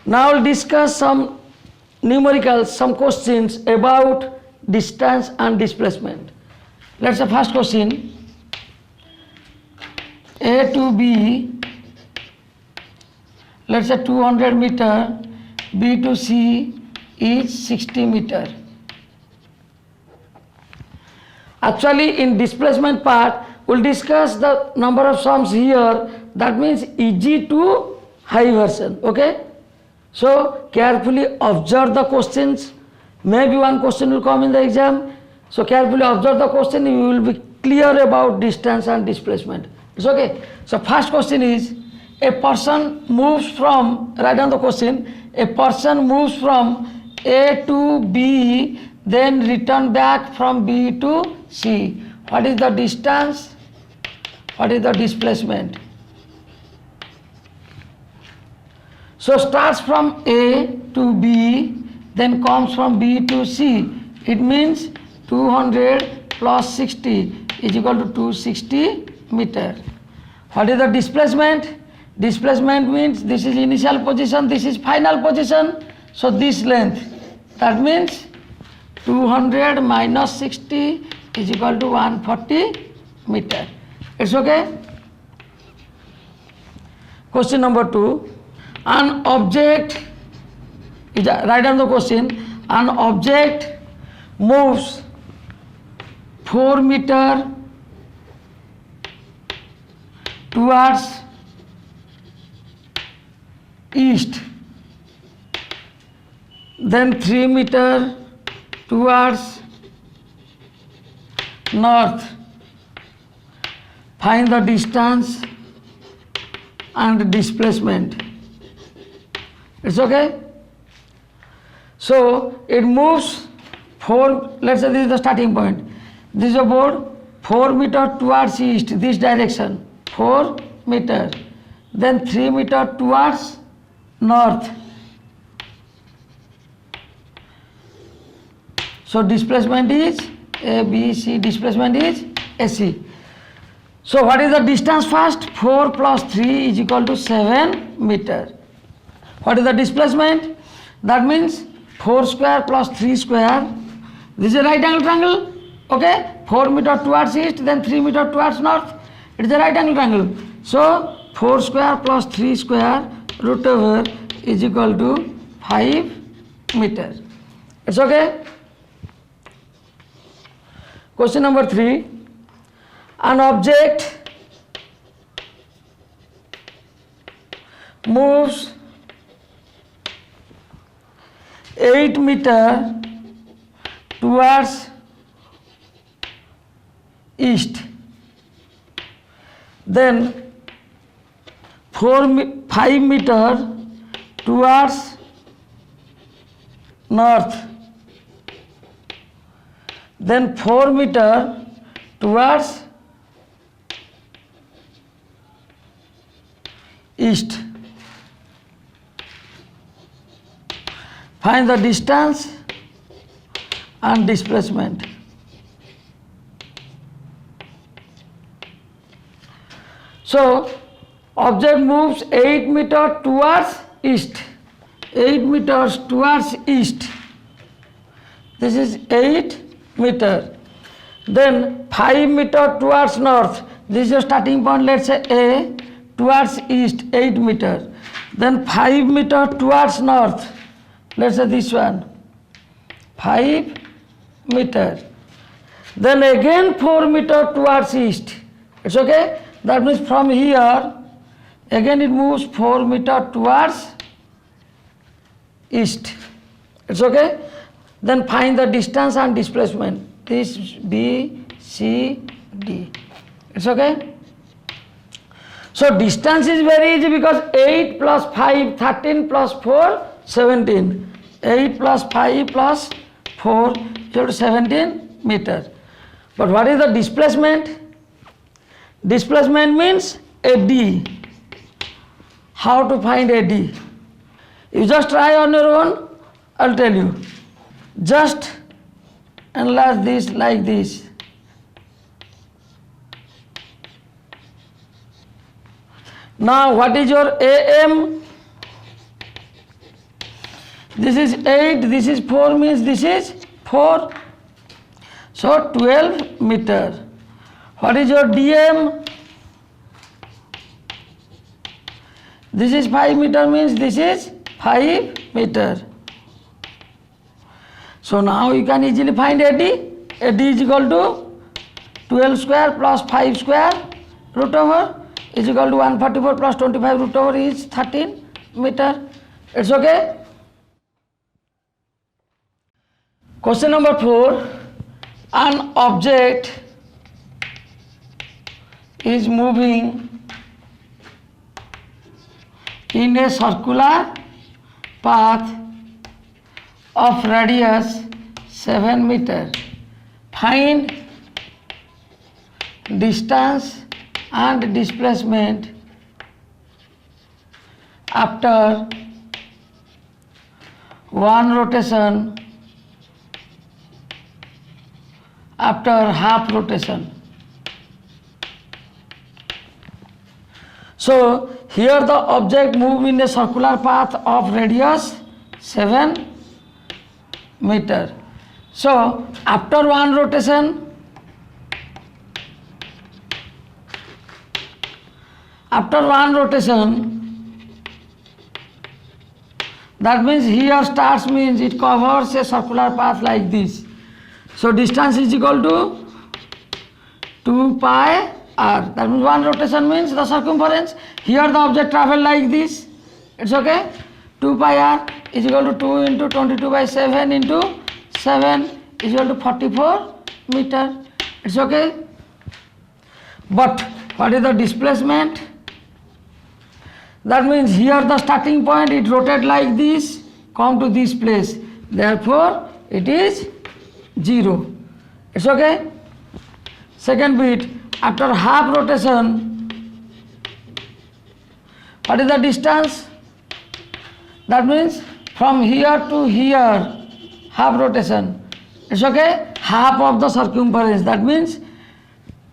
Now we'll discuss some numericals, some questions about distance and displacement. Let's say first question. A to B, let's say 200 meter, B to C is 60 meter. Actually in displacement part, we'll discuss the number of sums here, that means easy to high version, okay? So carefully observe the questions, maybe one question will come in the exam, so carefully observe the question, you will be clear about distance and displacement. It's okay. So first question is, a person moves from, write down the question, a person moves from A to B, then return back from B to C. What is the distance? What is the displacement? So starts from A to B, then comes from B to C. It means 200 plus 60 is equal to 260 meter. What is the displacement? Displacement means this is initial position, this is final position. So this length, that means 200 minus 60 is equal to 140 meter. It's okay? Question number 2. An object, write down the question, an object moves 4 meter towards east, then 3 meter towards north. Find the distance and displacement. It's okay? So it moves 4, let's say this is the starting point. This is about 4 meter towards east, this direction, 4 meter. Then 3 meter towards north. So displacement is ABC, displacement is AC. So what is the distance first? 4 plus 3 is equal to 7 meter. What is the displacement? That means 4 square plus 3 square. This is a right angle triangle. Okay? 4 meter towards east, then 3 meter towards north. It is a right angle triangle. So 4 square plus 3 square root over is equal to 5 meter. It's okay? Question number 3. An object moves 8 meter towards east, then 5 meter towards north, then 4 meter towards east. Find the distance and displacement. So object moves 8 meter towards east, 8 meters towards east. This is 8 meter. Then 5 meter towards north. This is your starting point, let's say A, towards east 8 meter. Then 5 meter towards north. Let's say this one, 5 meter. Then again 4 meter towards east. It's okay? That means from here, again it moves 4 meter towards east. It's okay? Then find the distance and displacement. This B, C, D. It's okay? So distance is very easy because 8 plus 5, 13 plus 4, 17. 8 plus 5 plus 4 equal to 17 meter. But what is the displacement? Displacement means AD. How to find AD? You just try on your own, I'll tell you. Just enlarge this like this. Now what is your AM? This is 8, this is 4 means this is 4. So 12 meter. What is your DM? This is 5 meter means this is 5 meter. So now you can easily find AD. AD is equal to 12 square plus 5 square root over is equal to 144 plus 25 root over is 13 meter. It's okay. Question number 4. An object is moving in a circular path of radius 7 meter. Find distance and displacement after one rotation, after half rotation. So here the object move in a circular path of radius 7 meter. So after one rotation, that means here starts means it covers a circular path like this. So distance is equal to 2 pi r. That means one rotation means the circumference. Here the object travel like this. It's okay. 2 pi r is equal to 2 into 22 by 7 into 7 is equal to 44 meter. It's okay. But what is the displacement? That means here the starting point, it rotate like this, come to this place. Therefore, it is 0. It's okay. Second bit, after half rotation, what is the distance? That means from here to here, half rotation. It's okay. Half of the circumference. That means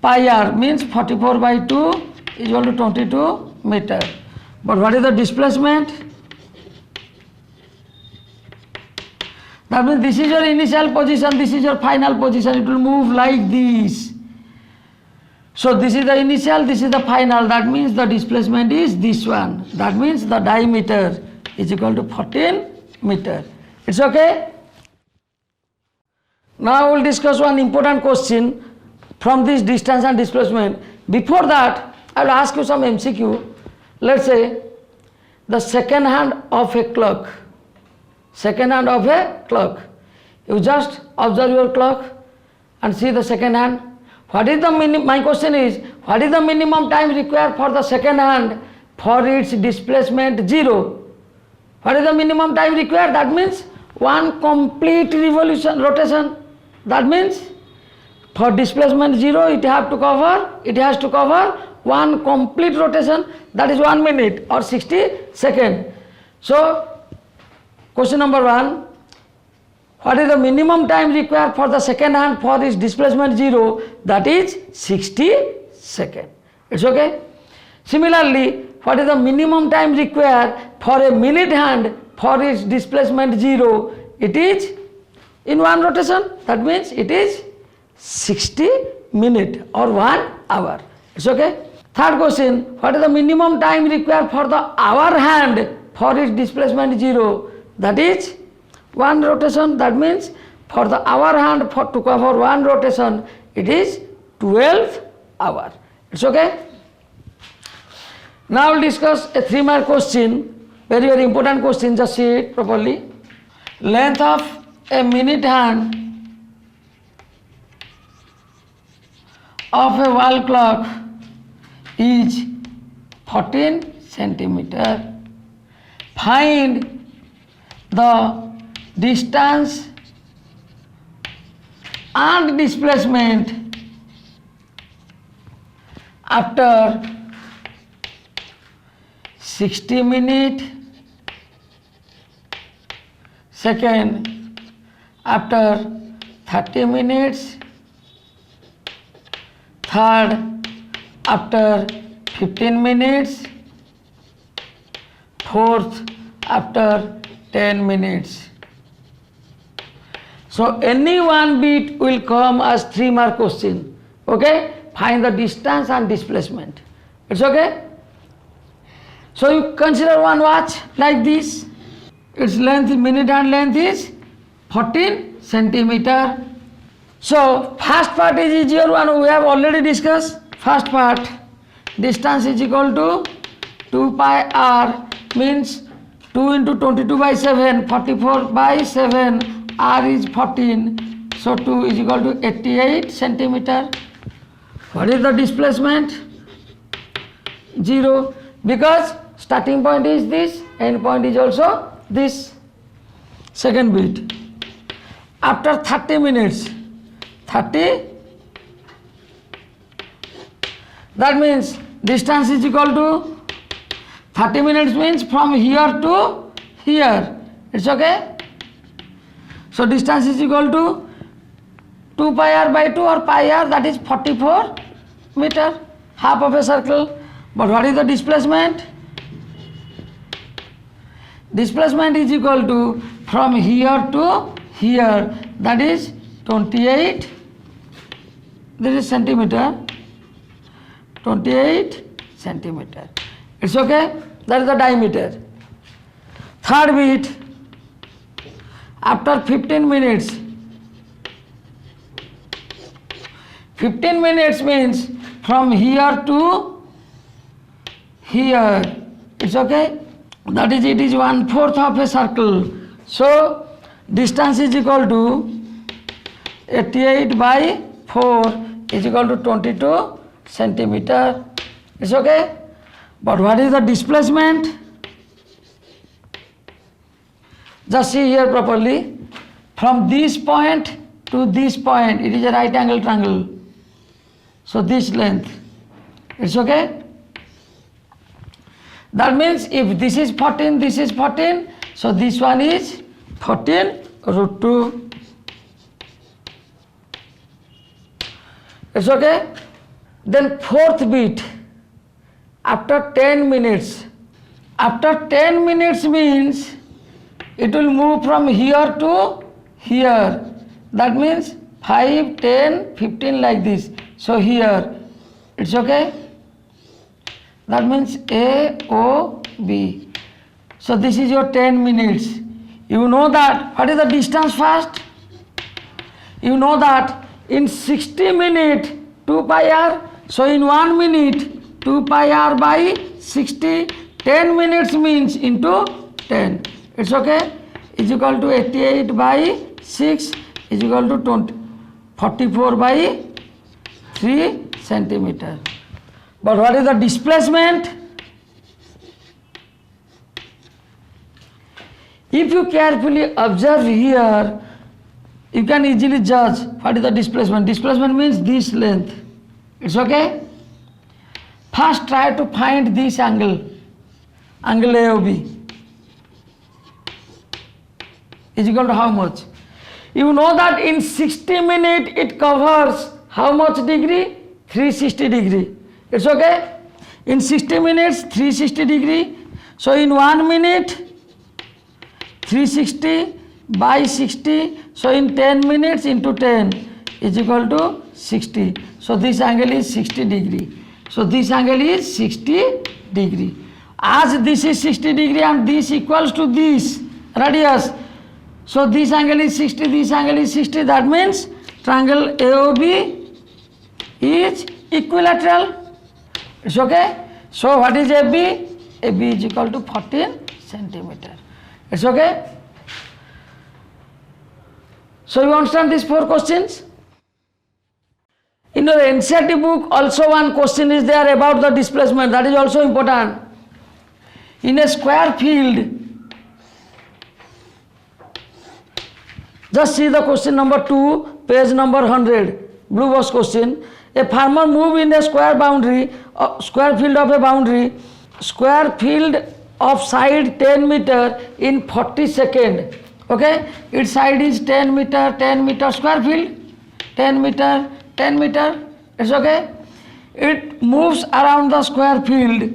pi r means 44 by 2 is equal to 22 meter. But what is the displacement? That means this is your initial position, this is your final position. It will move like this. So this is the initial, this is the final. That means the displacement is this one. That means the diameter is equal to 14 meter. It's okay. Now we will discuss one important question from this distance and displacement. Before that, I will ask you some MCQ. Let's say the second hand of a clock. Second hand of a clock. You just observe your clock and see the second hand. What is the my question is, what is the minimum time required for the second hand for its displacement 0? What is the minimum time required? That means one complete rotation. That means for displacement 0 it has to cover one complete rotation, that is 1 minute or 60 seconds. So question number 1, what is the minimum time required for the second hand for its displacement 0? That is 60 seconds. It's okay. Similarly, what is the minimum time required for a minute hand for its displacement 0? It is in one rotation. That means it is 60 minutes or 1 hour. It's okay. Third question, what is the minimum time required for the hour hand for its displacement 0? That is one rotation. That means for the hour hand to cover one rotation, it is 12 hours. It's okay. Now we'll discuss a 3-mark question, very very important question, just see it properly. Length of a minute hand of a wall clock is 14 centimeter. Find the distance and displacement after 60 minutes, second after 30 minutes, third after 15 minutes, fourth after 10 minutes. So any one bit will come as 3-mark question. Okay? Find the distance and displacement. It's okay? So you consider one watch like this. Its length, minute and length is 14 centimeter. So first part is easier one, we have already discussed. First part, distance is equal to 2 pi r, means 2 into 22 by 7, 44 by 7, r is 14. So 2 is equal to 88 centimeter. What is the displacement? 0, because starting point is this, end point is also this. Second bit, after 30 minutes, 30, that means distance is equal to 30 minutes means from here to here. It's okay? So distance is equal to 2 pi r by 2 or pi r, that is 44 meter, half of a circle. But what is the displacement? Displacement is equal to from here to here, that is 28, this is centimeter, 28 centimeter. It's okay? That is the diameter. Third bit, after 15 minutes, 15 minutes means from here to here. It's okay? That is, it is 1/4 of a circle. So distance is equal to 88 by 4 is equal to 22 centimeter. It's okay? But what is the displacement? Just see here properly. From this point to this point, it is a right angle triangle. So this length. It's okay? That means if this is 14, this is 14, so this one is 14 root 2. It's okay? Then fourth bit, after 10 minutes. After 10 minutes means it will move from here to here. That means 5, 10, 15 like this. So here, it's okay? That means A, O, B. So this is your 10 minutes. You know that, what is the distance first? You know that in 60 minutes, 2 pi r. So in 1 minute, 2 pi r by 60. 10 minutes means into 10. It's okay? Is equal to 88 by 6 is equal to 44 by 3 centimeter. But what is the displacement? If you carefully observe here, you can easily judge what is the displacement. Displacement means this length. It's okay? First try to find this angle. Angle AOB is equal to how much? You know that in 60 minutes it covers how much degree? 360 degree. It's okay? In 60 minutes, 360 degree. So in 1 minute, 360 by 60. So in 10 minutes into 10 is equal to 60. So this angle is 60 degree. So this angle is 60 degree. As this is 60 degree and this equals to this radius. So this angle is 60, this angle is 60. That means triangle AOB is equilateral. It's okay? So what is AB? AB is equal to 14 centimeter. It's okay? So you understand these 4 questions? In your NCERT book also one question is there about the displacement. That is also important. In a square field, just see the question number 2, page number 100, blue box question. A farmer move in a square boundary, square field of a boundary, square field of side 10 meter in 40 seconds. Okay, its side is 10 meter square field, 10 meter, 10 meter. It's okay. It moves around the square field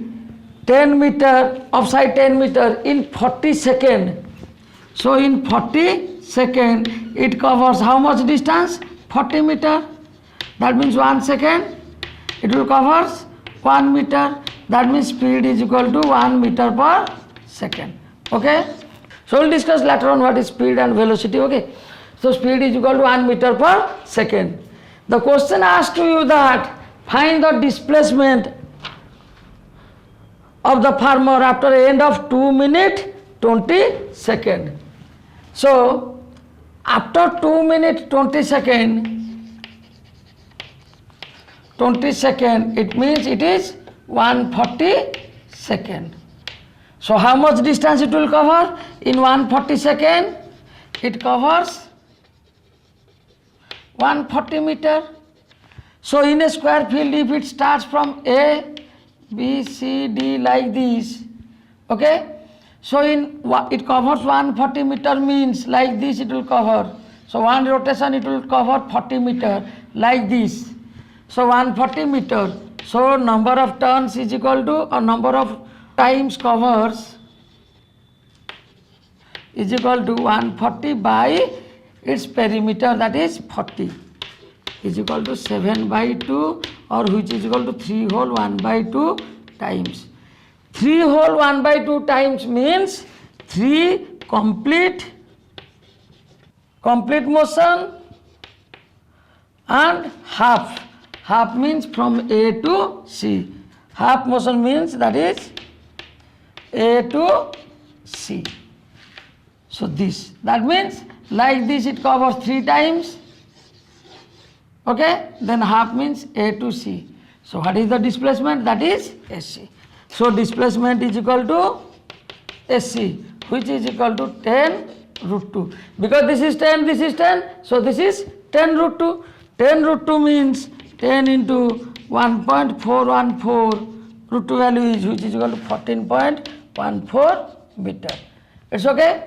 10 meter of side 10 meter in 40 seconds. So in 40 seconds, it covers how much distance? 40 meter. That means 1 second, it will cover 1 meter. That means speed is equal to 1 meter per second. Okay. So we'll discuss later on what is speed and velocity. Okay. So speed is equal to 1 meter per second. The question asked to you that find the displacement of the farmer after the end of 2 minutes 20 seconds. So after 2 minutes 20 seconds, it means it is 140 seconds. So how much distance it will cover? In 140 seconds, it covers 140 meter. So in a square field, if it starts from A, B, C, D like this, okay? So it covers 140 meter means like this it will cover. So one rotation it will cover 40 meter like this. So 140 meter. So number of turns is equal to, or number of times covers is equal to 140 by its perimeter, that is 40, is equal to 7 by 2, or which is equal to 3 whole 1 by 2 times. 3 whole 1 by 2 times means 3 complete motion and half. Half means from A to C. Half motion means that is A to C. So this, that means like this it covers 3 times. Okay, then half means A to C. So what is the displacement? That is SC. So displacement is equal to SC, which is equal to 10 root 2. Because this is 10, this is 10, so this is 10 root 2. 10 root 2 means 10 into 1.414 root 2 value is, which is equal to 14.14 meter. It's okay?